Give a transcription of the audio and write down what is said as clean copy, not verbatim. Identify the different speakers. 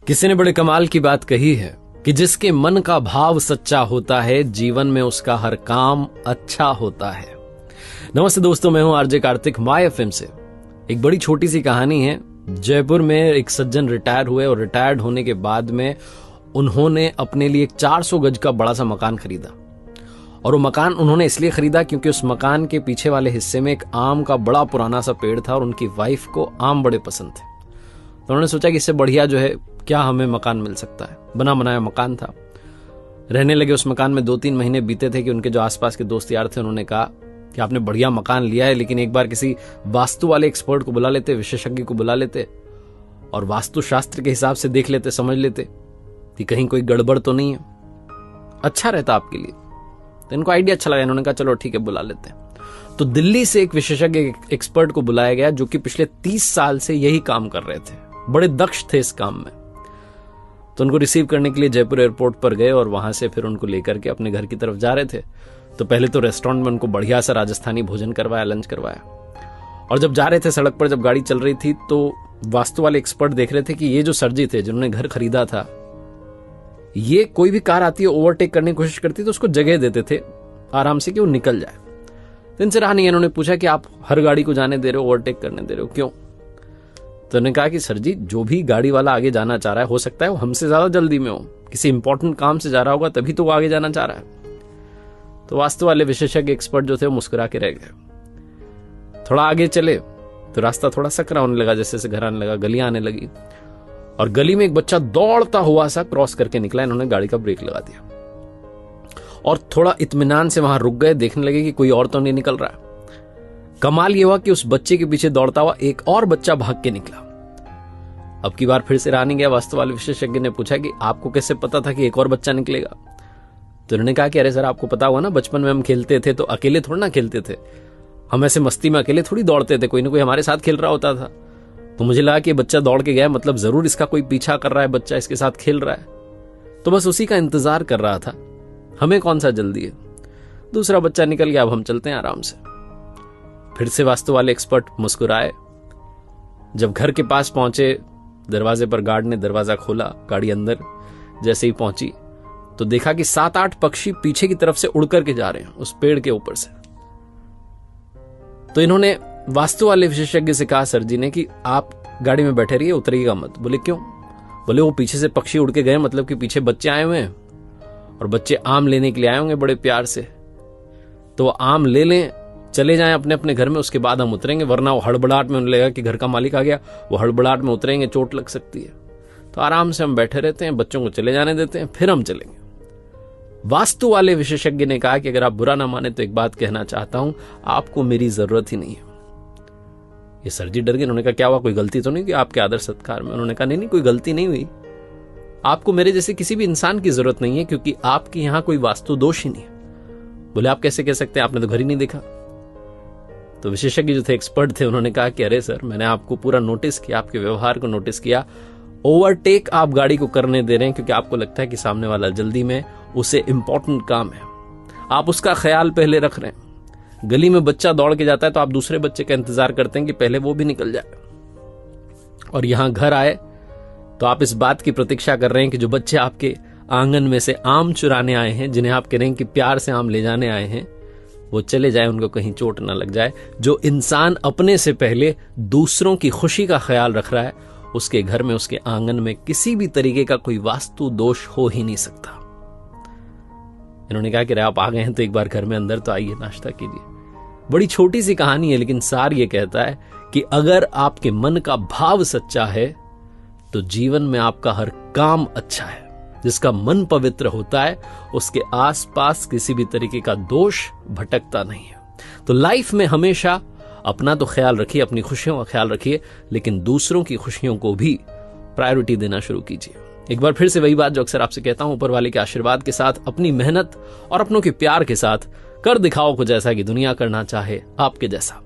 Speaker 1: किसी ने बड़े कमाल की बात कही है कि जिसके मन का भाव सच्चा होता है जीवन में उसका हर काम अच्छा होता है। नमस्ते दोस्तों, मैं हूं आरजे कार्तिक माय एफएम से। एक बड़ी छोटी सी कहानी है। जयपुर में एक सज्जन रिटायर हुए और रिटायर्ड होने के बाद में उन्होंने अपने लिए एक 400 गज का बड़ा सा मकान खरीदा। और वो मकान उन्होंने इसलिए खरीदा क्योंकि उस मकान के पीछे वाले हिस्से में एक आम का बड़ा पुराना सा पेड़ था और उनकी वाइफ को आम बड़े पसंद थे। तो उन्होंने सोचा कि इससे बढ़िया जो है क्या हमें मकान मिल सकता है। बना बनाया मकान था। रहने लगे उस मकान में। 2-3 महीने बीते थे कि उनके जो आसपास के दोस्त यार थे उन्होंने कहा कि आपने बढ़िया मकान लिया है, लेकिन एक बार किसी वास्तु वाले एक्सपर्ट को बुला लेते, विशेषज्ञ को बुला लेते और वास्तु शास्त्र के हिसाब से देख लेते, समझ लेते कि कहीं कोई गड़बड़ तो नहीं है, अच्छा रहता आपके लिए। तो इनको आइडिया अच्छा लगा। इन्होंने कहा चलो ठीक है, बुला लेते हैं। तो दिल्ली से एक विशेषज्ञ एक्सपर्ट को बुलाया गया जो कि पिछले 30 साल से यही काम कर रहे थे, बड़े दक्ष थे इस काम में। तो उनको रिसीव करने के लिए जयपुर एयरपोर्ट पर गए और वहां से फिर उनको लेकर के अपने घर की तरफ जा रहे थे। तो पहले तो रेस्टोरेंट में उनको बढ़िया सा राजस्थानी भोजन करवाया, लंच करवाया। और जब जा रहे थे सड़क पर, जब गाड़ी चल रही थी, तो वास्तु वाले एक्सपर्ट देख रहे थे कि ये जो सर जी थे जिन्होंने घर खरीदा था, ये कोई भी कार आती है ओवरटेक करने की कोशिश करती तो उसको जगह देते थे आराम से कि वो निकल जाए। तो इनसे रहा नहीं। इन्होंने पूछा कि आप हर गाड़ी को जाने दे रहे हो, ओवरटेक करने दे रहे हो, क्यों? तो उन्होंने कहा कि सर जी, जो भी गाड़ी वाला आगे जाना चाह रहा है, हो सकता है वो हमसे ज्यादा जल्दी में हो, किसी इंपॉर्टेंट काम से जा रहा होगा तभी तो वो आगे जाना चाह रहा है। तो वास्तु वाले विशेषज्ञ एक्सपर्ट जो थे वो मुस्कुरा के रह गए। थोड़ा आगे चले तो रास्ता थोड़ा सकरा होने लगा, जैसे से घर आने लगा, गलियां आने लगी और गली में एक बच्चा दौड़ता हुआ सा क्रॉस करके निकला। इन्होंने गाड़ी का ब्रेक लगा दिया और थोड़ा इत्मीनान से वहां रुक गए, देखने लगे कि कोई और तो नहीं निकल रहा है। कमाल ये हुआ कि उस बच्चे के पीछे दौड़ता हुआ एक और बच्चा भाग के निकला। अब की बार फिर से रहा नहीं गया। वास्तु वाले विशेषज्ञ ने पूछा कि आपको कैसे पता था कि एक और बच्चा निकलेगा? तो उन्होंने कहा कि अरे सर, आपको पता हुआ ना, बचपन में हम खेलते थे तो अकेले थोड़ा ना खेलते थे, हम ऐसे मस्ती में अकेले थोड़ी दौड़ते थे, कोई ना कोई हमारे साथ खेल रहा होता था। तो मुझे लगा कि बच्चा दौड़ के गया, मतलब जरूर इसका कोई पीछा कर रहा है, बच्चा इसके साथ खेल रहा है, तो बस उसी का इंतजार कर रहा था, हमें कौन सा जल्दी है। दूसरा बच्चा निकल गया, अब हम चलते हैं आराम से। फिर से वास्तु वाले एक्सपर्ट मुस्कुराए। जब घर के पास पहुंचे, दरवाजे पर गार्ड ने दरवाजा खोला, गाड़ी अंदर जैसे ही पहुंची तो देखा कि 7-8 पक्षी पीछे की तरफ से उड़ करके जा रहे हैं उस पेड़ के ऊपर से। तो इन्होंने वास्तु वाले विशेषज्ञ से कहा सर जी ने कि आप गाड़ी में बैठे रहिए, उतरिएगा मत। बोले क्यों? बोले वो पीछे से पक्षी उड़ के गए, मतलब कि पीछे बच्चे आए हुए हैं और बच्चे आम लेने के लिए आए होंगे बड़े प्यार से, तो वो आम ले लें, चले जाएं अपने अपने घर में, उसके बाद हम उतरेंगे, वरना वो हड़बड़ाहट में उन्हें लगेगा कि घर का मालिक आ गया, वो हड़बड़ाहट में उतरेंगे, चोट लग सकती है। तो आराम से हम बैठे रहते हैं, बच्चों को चले जाने देते हैं, फिर हम चलेंगे। वास्तु वाले विशेषज्ञ ने कहा कि अगर आप बुरा ना माने तो एक बात कहना चाहता हूं, आपको मेरी जरूरत ही नहीं है। ये सर जी डर गए। उन्होंने कहा क्या हुआ, कोई गलती तो नहीं की आपके आदर सत्कार में? उन्होंने कहा नहीं, कोई गलती नहीं हुई। आपको मेरे जैसे किसी भी इंसान की जरूरत नहीं है, क्योंकि आपके यहां कोई वास्तु दोष ही नहीं है। बोले आप कैसे कह सकते हैं, आपने तो घर ही नहीं देखा। तो विशेषज्ञ जो थे, एक्सपर्ट थे, उन्होंने कहा कि अरे सर, मैंने आपको पूरा नोटिस किया, आपके व्यवहार को नोटिस किया। ओवरटेक आप गाड़ी को करने दे रहे हैं क्योंकि आपको लगता है कि सामने वाला जल्दी में, उसे इंपॉर्टेंट काम है, आप उसका ख्याल पहले रख रहे हैं। गली में बच्चा दौड़ के जाता है तो आप दूसरे बच्चे का इंतजार करते हैं कि पहले वो भी निकल जाए। और यहां घर आए तो आप इस बात की प्रतीक्षा कर रहे हैं कि जो बच्चे आपके आंगन में से आम चुराने आए हैं, जिन्हें आप कह रहे हैं कि प्यार से आम ले जाने आए हैं, वो चले जाए, उनको कहीं चोट ना लग जाए। जो इंसान अपने से पहले दूसरों की खुशी का ख्याल रख रहा है, उसके घर में, उसके आंगन में किसी भी तरीके का कोई वास्तु दोष हो ही नहीं सकता। इन्होंने कहा कि आप आ गए हैं तो एक बार घर में अंदर तो आइए, नाश्ता कीजिए। बड़ी छोटी सी कहानी है, लेकिन सार ये कहता है कि अगर आपके मन का भाव सच्चा है तो जीवन में आपका हर काम अच्छा है। जिसका मन पवित्र होता है उसके आसपास किसी भी तरीके का दोष भटकता नहीं है। तो लाइफ में हमेशा अपना तो ख्याल रखिए, अपनी खुशियों का ख्याल रखिए, लेकिन दूसरों की खुशियों को भी प्रायोरिटी देना शुरू कीजिए। एक बार फिर से वही बात जो अक्सर आपसे कहता हूं, ऊपर वाले के आशीर्वाद के साथ, अपनी मेहनत और अपनों के प्यार के साथ कर दिखाओ कुछ ऐसा कि दुनिया करना चाहे आपके जैसा।